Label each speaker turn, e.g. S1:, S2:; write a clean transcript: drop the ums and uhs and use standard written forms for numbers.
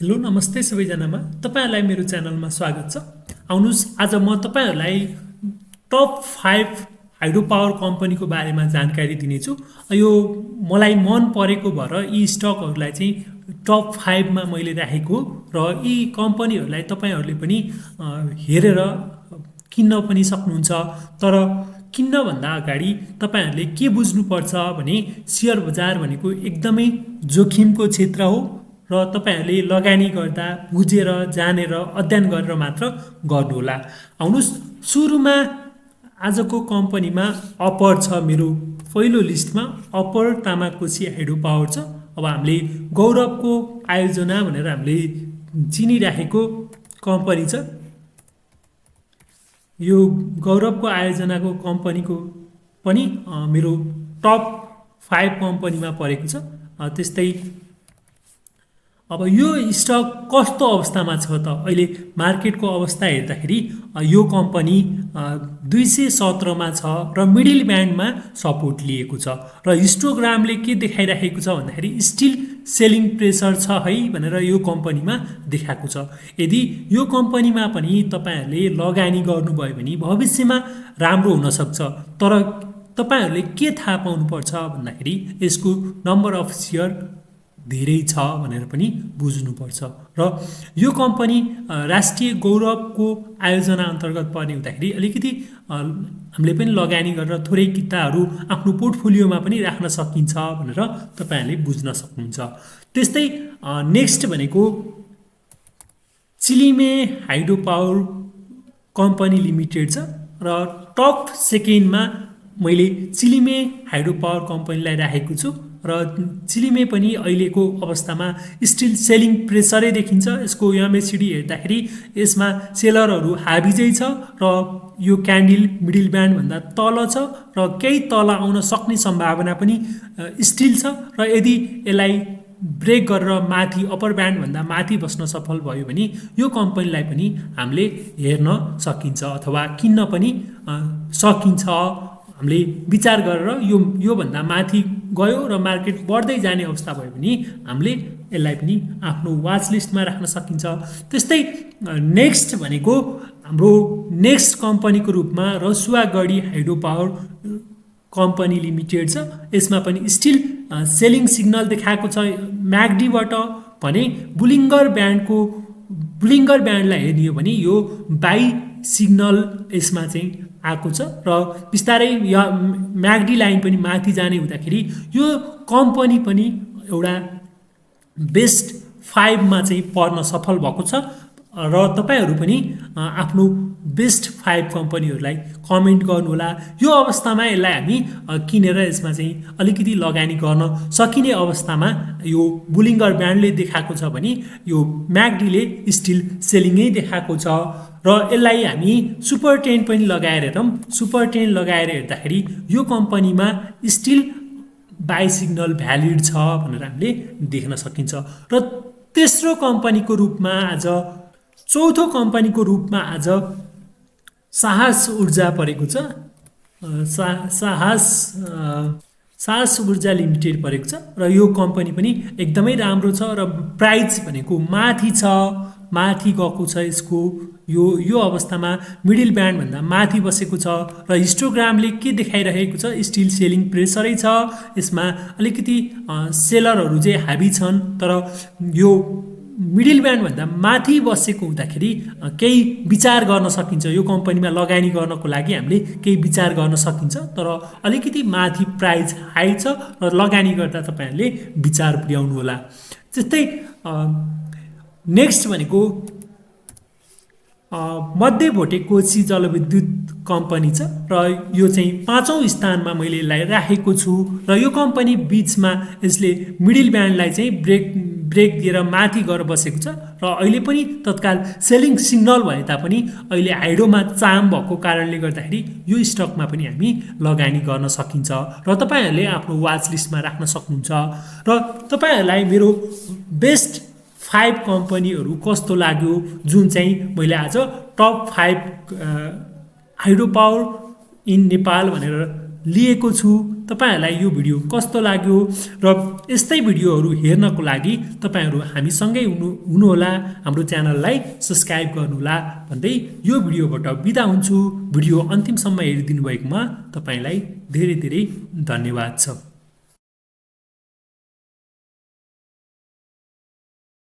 S1: Hello नमस्ते सबैजनामा तपाईहरुलाई मेरो च्यानलमा स्वागत छ। आउनुस् आज म तपाईहरुलाई टप 5 हाइड्रो पावर कम्पनीको बारेमा जानकारी दिनेछु। यो मलाई मन परेको भएर यी स्टकहरुलाई चाहिँ टप 5 मा मैले राखेको र यी कम्पनीहरुलाई तपाईहरुले पनि हेरेर किन्न पनि सक्नुहुन्छ। तर किन्न भन्दा अगाडि तपाईहरुले के बुझ्नुपर्छ भने शेयर बजार भनेको एकदमै जोखिमको क्षेत्र हो र तपाईहरुले लगानी गर्दा बुझेर जानेर अध्ययन गरेर मात्र गर्नुहोला। आउनुस् सुरुमा आजको कम्पनीमा अपर छ। मेरो पहिलो लिस्टमा अपर तामाकोसी हाइड्रो पावर छ। अब हामीले गौरवको आयोजना भनेर हामीले चिनिराखेको कम्पनी छ। यो गौरवको आयोजनाको कम्पनीको पनि मेरो टप 5 कम्पनीमा परेको छ। त्यस्तै अब यो स्टक कस्तो अवस्थामा छ त अहिले मार्केटको अवस्था हेर्दाखेरि यो कम्पनी 217 मा छ र मिडल ब्यान्डमा सपोर्ट लिएको छ र हिस्टोग्रामले के देखाइराखेको छ भन्दाखेरि स्टिल सेलिङ प्रेसर छ है भनेर यो कम्पनीमा देखाएको छ। यदि यो कम्पनीमा पनि तपाईहरुले लगानी गर्नुभयो भने भविष्यमा राम्रो हुन सक्छ। तर तपाईहरुले के थाहा पाउनुपर्छ भन्दाखेरि यसको नम्बर अफ शेयर धेरै छ भनेर पनि बुझ्नुपर्छ र यो कम्पनी राष्ट्रिय गौरवको आयोजना अन्तर्गत पर्ने हुँदाखेरि अलिकति हामीले पनि लगानी गरेर थोरै किताहरू आफ्नो पोर्टफोलियोमा पनि राख्न सकिन्छ भनेर तपाईहरुले बुझ्न सक्नुहुन्छ। त्यस्तै नेक्स्ट भनेको Chilime hydro power company limited छ र टप सेकेन्डमा मैले चिलिमे हाइड्रो पावर कम्पनीलाई राखेको छु र चिलिमे पनि अहिलेको अवस्थामा स्टिल सेलिङ प्रेसरै देखिन्छ। यसको एमएसिडी हेर्दाखेरि यसमा सेलरहरू हाबीजै छ र यो क्यान्डल मिडल ब्यान्ड भन्दा तल छ र केही तल आउन सक्ने सम्भावना पनि स्टिल छ र यदि यसलाई ब्रेक गरेर माथि अपर ब्यान्ड भन्दा माथि बस्न सफल भयो भने यो कम्पनीलाई पनि हामीले हेर्न सकिन्छ अथवा किन्न पनि सकिन्छ। हामीले विचार गरेर यो भन्दा माथि गयो र मार्केट बढ्दै जाने अवस्था भयो भने हामीले यसलाई पनि आफ्नो वाच लिस्टमा राख्न सकिन्छ। त्यस्तै नेक्स्ट भनेको हाम्रो नेक्स्ट कम्पनीको रूपमा Rasuwagadhi hydro power company limited छ। यसमा पनि स्टिल सेलिङ सिग्नल देखाएको छ म्यागडीबाट भने बुलिङ्गर ब्यान्डलाई हेर्ने हो भने यो बाई सिग्नल यसमा चाहिँ आएको छ र बिस्तारै म्यागडी लाइन पनि माथि जाने हुँदाखेरि यो कम्पनी पनि एउटा बेस्ट 5 मा चाहिँ पर्न सफल भएको छ र तपाईहरु पनि आफ्नो बेस्ट 5 कम्पनीहरुलाई कमेन्ट गर्नुहोला। यो अवस्थामा यसलाई हामी किनेर यसमा चाहिँ अलिकति लगानी गर्न सकिने अवस्थामा यो बुलिङ्गर ब्यान्डले देखाएको छ भने यो म्यागडीले स्टिल सेलिङै देखाएको छ र यसलाई हामी सुपर 10 पनि लगाएर हेरौँ। सुपर 10 लगाएर हेर्दाखेरि यो कम्पनीमा स्टिल बाई सिग्नल भ्यालिड छ भनेर हामीले देख्न सकिन्छ। र तेस्रो कम्पनीको रूपमा आज चौथो कम्पनीको रूपमा आज साहस ऊर्जा परेको छ। साहस ऊर्जा लिमिटेड परेको छ र यो कम्पनी पनि एकदमै राम्रो छ र प्राइस भनेको माथि छ, माथि गएको छ। यसको यो अवस्थामा मिडल ब्यान्ड भन्दा माथि बसेको छ र हिस्टोग्रामले के देखाइरहेको छ स्टिल सेलिङ प्रेसरै छ। यसमा अलिकति सेलरहरू चाहिँ हाबी छन् तर यो मिडल ब्यान्ड भन्दा माथि बसेको हुँदाखेरि केही विचार गर्न सकिन्छ। यो कम्पनीमा लगानी गर्नको लागि हामीले केही विचार गर्न सकिन्छ तर अलिकति माथि प्राइस हाई छ र लगानी गर्दा तपाईहरुले विचार पुर्याउनु होला। त्यस्तै नेक्स्ट भनेको मध्य भोटे कोशी जलविद्युत कम्पनी छ र यो चाहिँ 5औं स्थानमा मैले यसलाई राखेको छु र यो कम्पनी बीचमा यसले मिडल ब्यान्डलाई चाहिँ ब्रेक दिएर माथि गएर बसेको छ र अहिले पनि तत्काल सेलिङ सिग्नल भए तापनि अहिले हाइड्रोमा चाम भएको कारणले गर्दाखेरि यो स्टकमा पनि हामी लगानी गर्न सकिन्छ र तपाईहरुले आफ्नो वाच लिस्टमा राख्न सक्नुहुन्छ। र तपाईहरुलाई मेरो बेस्ट 5 कम्पनीहरु कस्तो लाग्यो जुन चाहिँ मैले आज top 5 hydro power in Nepal भनेर लिएको छु। तपाईहरूलाई यो भिडियो कस्तो लाग्यो र यस्तै भिडियोहरू हेर्नको लागि तपाईहरू हामीसँगै हुनुहोला, हाम्रो च्यानललाई सब्स्क्राइब गर्नुहोला भन्दै यो भिडियोबाट बिदा हुन्छु। भिडियो अन्तिमसम्म हेरिदिनु भएकोमा तपाईँलाई धेरै धेरै धन्यवाद छ।